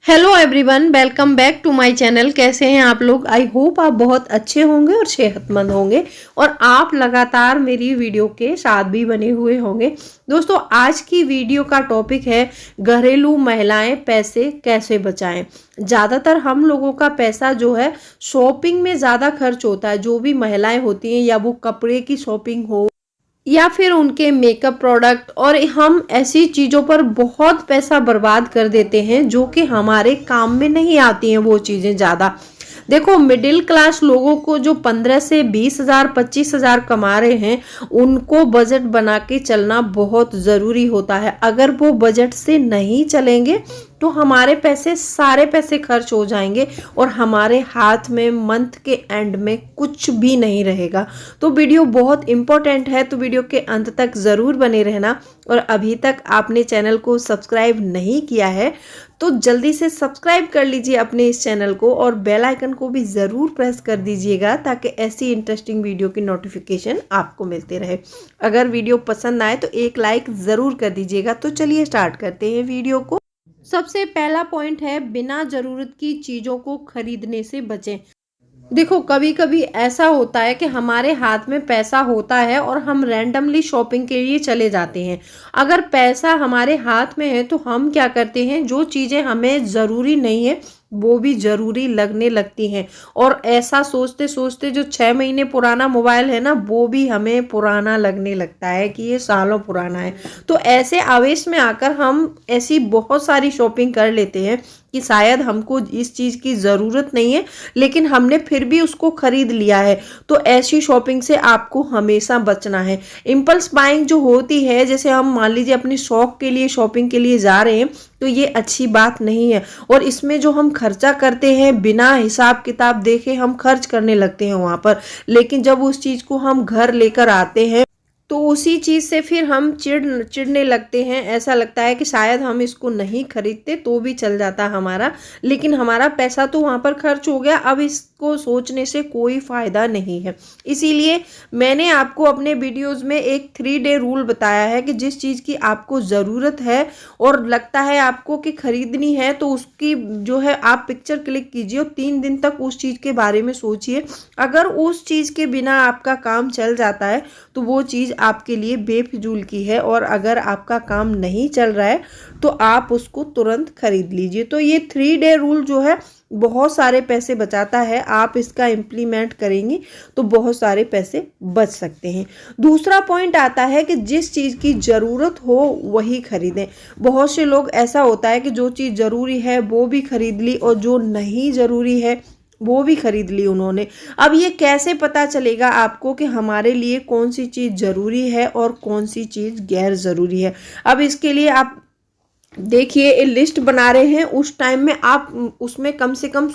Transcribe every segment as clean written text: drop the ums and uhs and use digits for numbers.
Hello everyone, welcome back to my channel. कैसे हैं आप लोग? आई होप आप बहुत अच्छे होंगे और सेहतमंद होंगे और आप लगातार मेरी वीडियो के साथ भी बने हुए होंगे। दोस्तों, आज की वीडियो का टॉपिक है घरेलू महिलाएं पैसे कैसे बचाएं। ज़्यादातर हम लोगों का पैसा जो है शॉपिंग में ज़्यादा खर्च होता है। जो भी महिलाएं होती हैं, या वो कपड़े की शॉपिंग हो या फिर उनके मेकअप प्रोडक्ट, और हम ऐसी चीज़ों पर बहुत पैसा बर्बाद कर देते हैं जो कि हमारे काम में नहीं आती हैं वो चीज़ें ज़्यादा। देखो, मिडिल क्लास लोगों को जो 15 से 20,000 25,000 कमा रहे हैं, उनको बजट बना के चलना बहुत ज़रूरी होता है। अगर वो बजट से नहीं चलेंगे तो हमारे पैसे सारे पैसे खर्च हो जाएंगे और हमारे हाथ में मंथ के एंड में कुछ भी नहीं रहेगा। तो वीडियो बहुत इंपॉर्टेंट है, तो वीडियो के अंत तक ज़रूर बने रहना। और अभी तक आपने चैनल को सब्सक्राइब नहीं किया है तो जल्दी से सब्सक्राइब कर लीजिए अपने इस चैनल को, और बेल आइकन को भी ज़रूर प्रेस कर दीजिएगा ताकि ऐसी इंटरेस्टिंग वीडियो की नोटिफिकेशन आपको मिलते रहे। अगर वीडियो पसंद आए तो एक लाइक ज़रूर कर दीजिएगा। तो चलिए स्टार्ट करते हैं वीडियो को। सबसे पहला पॉइंट है, बिना ज़रूरत की चीज़ों को खरीदने से बचें। देखो, कभी कभी ऐसा होता है कि हमारे हाथ में पैसा होता है और हम रैंडमली शॉपिंग के लिए चले जाते हैं। अगर पैसा हमारे हाथ में है तो हम क्या करते हैं, जो चीज़ें हमें ज़रूरी नहीं है वो भी ज़रूरी लगने लगती हैं। और ऐसा सोचते सोचते जो 6 महीने पुराना मोबाइल है ना, वो भी हमें पुराना लगने लगता है कि ये सालों पुराना है। तो ऐसे आवेश में आकर हम ऐसी बहुत सारी शॉपिंग कर लेते हैं कि शायद हमको इस चीज़ की ज़रूरत नहीं है, लेकिन हमने फिर भी उसको खरीद लिया है। तो ऐसी शॉपिंग से आपको हमेशा बचना है। इम्पल्स बाइंग जो होती है, जैसे हम मान लीजिए अपनी शौक के लिए शॉपिंग के लिए जा रहे हैं, तो ये अच्छी बात नहीं है। और इसमें जो हम खर्चा करते हैं, बिना हिसाब किताब देखे हम खर्च करने लगते हैं वहाँ पर। लेकिन जब उस चीज़ को हम घर लेकर आते हैं तो उसी चीज़ से फिर हम चिढ़ने लगते हैं। ऐसा लगता है कि शायद हम इसको नहीं खरीदते तो भी चल जाता हमारा, लेकिन हमारा पैसा तो वहाँ पर खर्च हो गया। अब इसको सोचने से कोई फ़ायदा नहीं है। इसीलिए मैंने आपको अपने वीडियोज़ में एक 3 डे रूल बताया है कि जिस चीज़ की आपको ज़रूरत है और लगता है आपको कि खरीदनी है, तो उसकी जो है आप पिक्चर क्लिक कीजिए और 3 दिन तक उस चीज़ के बारे में सोचिए। अगर उस चीज़ के बिना आपका काम चल जाता है तो वो चीज़ आपके लिए बेफिजूल की है, और अगर आपका काम नहीं चल रहा है तो आप उसको तुरंत खरीद लीजिए। तो ये 3 डे रूल जो है बहुत सारे पैसे बचाता है। आप इसका इम्प्लीमेंट करेंगे तो बहुत सारे पैसे बच सकते हैं। दूसरा पॉइंट आता है कि जिस चीज़ की ज़रूरत हो वही खरीदें। बहुत से लोग ऐसा होता है कि जो चीज़ ज़रूरी है वो भी खरीद ली और जो नहीं ज़रूरी है वो भी खरीद ली उन्होंने। अब ये कैसे पता चलेगा आपको कि हमारे लिए कौन सी चीज़ ज़रूरी है और कौन सी चीज़ गैर ज़रूरी है? अब इसके लिए आप देखिए, ये लिस्ट बना रहे हैं, उस टाइम में आप उसमें कम से कम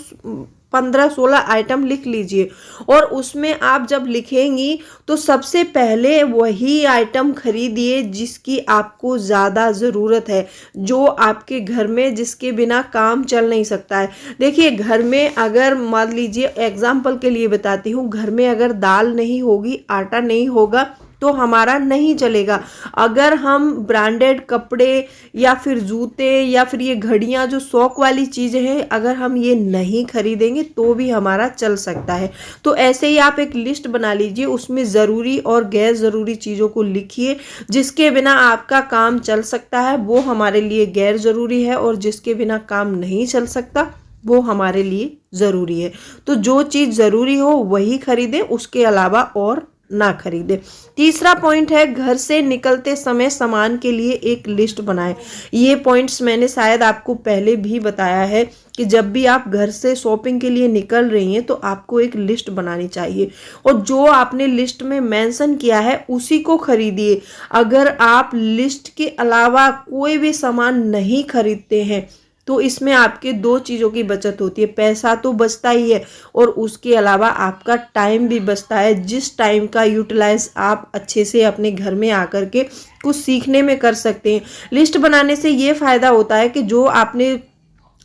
15-16 आइटम लिख लीजिए। और उसमें आप जब लिखेंगी तो सबसे पहले वही आइटम खरीदिए जिसकी आपको ज़्यादा ज़रूरत है, जो आपके घर में जिसके बिना काम चल नहीं सकता है। देखिए, घर में अगर मान लीजिए एग्जाम्पल के लिए बताती हूँ, घर में अगर दाल नहीं होगी, आटा नहीं होगा तो हमारा नहीं चलेगा। अगर हम ब्रांडेड कपड़े या फिर जूते या फिर ये घड़ियाँ जो शौक वाली चीज़ें हैं, अगर हम ये नहीं खरीदेंगे तो भी हमारा चल सकता है। तो ऐसे ही आप एक लिस्ट बना लीजिए, उसमें ज़रूरी और गैर ज़रूरी चीज़ों को लिखिए। जिसके बिना आपका काम चल सकता है वो हमारे लिए गैर ज़रूरी है, और जिसके बिना काम नहीं चल सकता वो हमारे लिए ज़रूरी है। तो जो चीज़ ज़रूरी हो वही खरीदें, उसके अलावा और ना खरीदे। तीसरा पॉइंट है, घर से निकलते समय सामान के लिए एक लिस्ट बनाएं। ये पॉइंट्स मैंने शायद आपको पहले भी बताया है कि जब भी आप घर से शॉपिंग के लिए निकल रही हैं तो आपको एक लिस्ट बनानी चाहिए, और जो आपने लिस्ट में मेंशन किया है उसी को खरीदिए। अगर आप लिस्ट के अलावा कोई भी सामान नहीं खरीदते हैं तो इसमें आपके 2 चीज़ों की बचत होती है। पैसा तो बचता ही है और उसके अलावा आपका टाइम भी बचता है, जिस टाइम का यूटिलाइज आप अच्छे से अपने घर में आकर के कुछ सीखने में कर सकते हैं। लिस्ट बनाने से ये फ़ायदा होता है कि जो आपने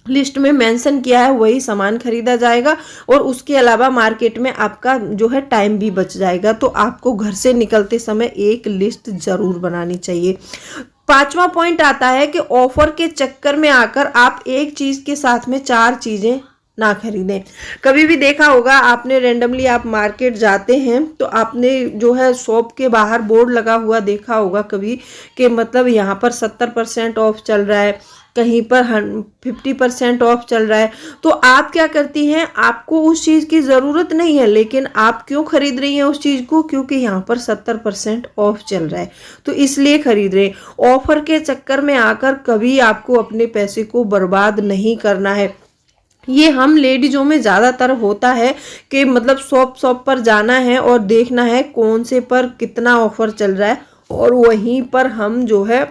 लिस्ट में मेंशन किया है वही सामान खरीदा जाएगा, और उसके अलावा मार्केट में आपका जो है टाइम भी बच जाएगा। तो आपको घर से निकलते समय एक लिस्ट ज़रूर बनानी चाहिए। 5वां पॉइंट आता है कि ऑफर के चक्कर में आकर आप एक चीज के साथ में 4 चीजें ना खरीदें। कभी भी देखा होगा आपने, रेंडमली आप मार्केट जाते हैं तो आपने जो है शॉप के बाहर बोर्ड लगा हुआ देखा होगा कभी कि मतलब यहाँ पर 70% ऑफ चल रहा है, कहीं पर 50% ऑफ चल रहा है। तो आप क्या करती हैं, आपको उस चीज़ की ज़रूरत नहीं है, लेकिन आप क्यों खरीद रही हैं उस चीज़ को, क्योंकि यहाँ पर 70% ऑफ चल रहा है तो इसलिए खरीद रहे हैं। ऑफर के चक्कर में आकर कभी आपको अपने पैसे को बर्बाद नहीं करना है। ये हम लेडीजों में ज़्यादातर होता है कि मतलब शॉप पर जाना है और देखना है कौन से पर कितना ऑफर चल रहा है और वहीं पर हम जो है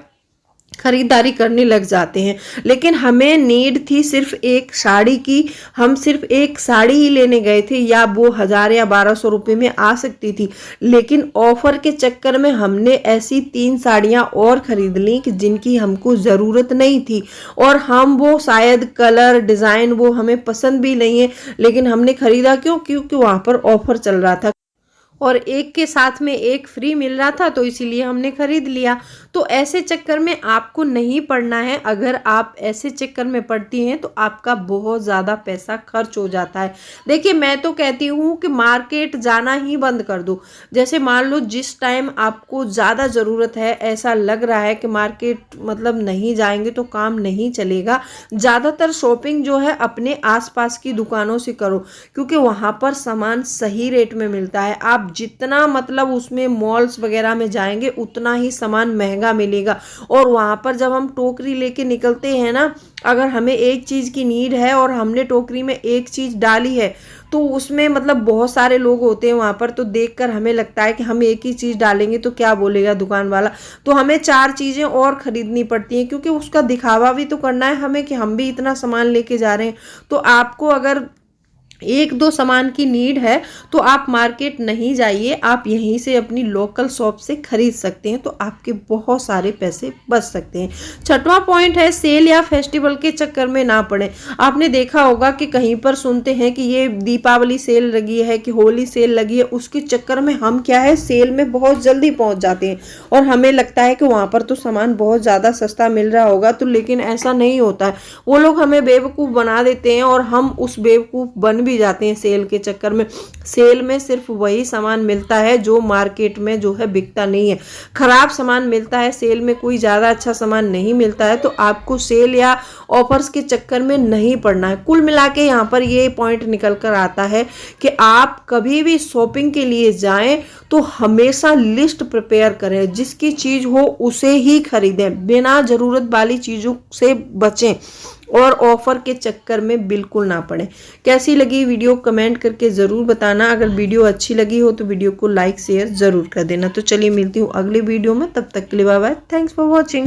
खरीदारी करने लग जाते हैं। लेकिन हमें नीड थी सिर्फ एक साड़ी की, हम सिर्फ एक साड़ी ही लेने गए थे, या वो 1000 या 1200 रुपये में आ सकती थी, लेकिन ऑफर के चक्कर में हमने ऐसी 3 साड़ियां और खरीद ली कि जिनकी हमको ज़रूरत नहीं थी, और हम वो शायद कलर डिज़ाइन वो हमें पसंद भी नहीं है, लेकिन हमने खरीदा क्यों, क्योंकि वहाँ पर ऑफर चल रहा था और एक के साथ में एक फ्री मिल रहा था, तो इसीलिए हमने खरीद लिया। तो ऐसे चक्कर में आपको नहीं पड़ना है। अगर आप ऐसे चक्कर में पड़ती हैं तो आपका बहुत ज़्यादा पैसा खर्च हो जाता है। देखिए, मैं तो कहती हूँ कि मार्केट जाना ही बंद कर दो। जैसे मान लो जिस टाइम आपको ज़्यादा ज़रूरत है, ऐसा लग रहा है कि मार्केट मतलब नहीं जाएंगे तो काम नहीं चलेगा, ज़्यादातर शॉपिंग जो है अपने आसपास की दुकानों से करो, क्योंकि वहाँ पर सामान सही रेट में मिलता है। आप जितना मतलब उसमें मॉल्स वगैरह में जाएंगे उतना ही सामान महंगा मिलेगा। और वहाँ पर जब हम टोकरी लेके निकलते हैं ना, अगर हमें एक चीज़ की नीड है और हमने टोकरी में एक चीज़ डाली है तो उसमें मतलब बहुत सारे लोग होते हैं वहाँ पर, तो देखकर हमें लगता है कि हम एक ही चीज़ डालेंगे तो क्या बोलेगा दुकान वाला, तो हमें 4 चीज़ें और ख़रीदनी पड़ती हैं, क्योंकि उसका दिखावा भी तो करना है हमें कि हम भी इतना सामान लेके जा रहे हैं। तो आपको अगर 1-2 सामान की नीड है तो आप मार्केट नहीं जाइए, आप यहीं से अपनी लोकल शॉप से खरीद सकते हैं, तो आपके बहुत सारे पैसे बच सकते हैं। 6वां पॉइंट है, सेल या फेस्टिवल के चक्कर में ना पड़े। आपने देखा होगा कि कहीं पर सुनते हैं कि ये दीपावली सेल लगी है कि होली सेल लगी है, उसके चक्कर में हम क्या है सेल में बहुत जल्दी पहुंच जाते हैं और हमें लगता है कि वहाँ पर तो सामान बहुत ज़्यादा सस्ता मिल रहा होगा, तो लेकिन ऐसा नहीं होता है। वो लोग हमें बेवकूफ़ बना देते हैं और हम उस बेवकूफ़ बन भी जाते हैं सेल के चक्कर में। सेल में सिर्फ वही सामान मिलता है जो मार्केट में जो है बिकता नहीं है, खराब सामान मिलता है, सेल में कोई ज़्यादा अच्छा सामान नहीं मिलता है। तो आपको सेल या ऑफर्स के चक्कर में नहीं पड़ना है। कुल मिला के यहाँ पर ये पॉइंट निकल कर आता है कि आप कभी भी शॉपिंग के लिए जाएं तो हमेशा लिस्ट प्रिपेयर करें, जिसकी चीज़ हो उसे ही खरीदें, बिना ज़रूरत वाली चीज़ों से बचें और ऑफर के चक्कर में बिल्कुल ना पड़े। कैसी लगी वीडियो कमेंट करके ज़रूर बताना। अगर वीडियो अच्छी लगी हो तो वीडियो को लाइक शेयर ज़रूर कर देना। तो चलिए मिलती हूँ अगले वीडियो में, तब तक के लिए bye bye, thanks for watching.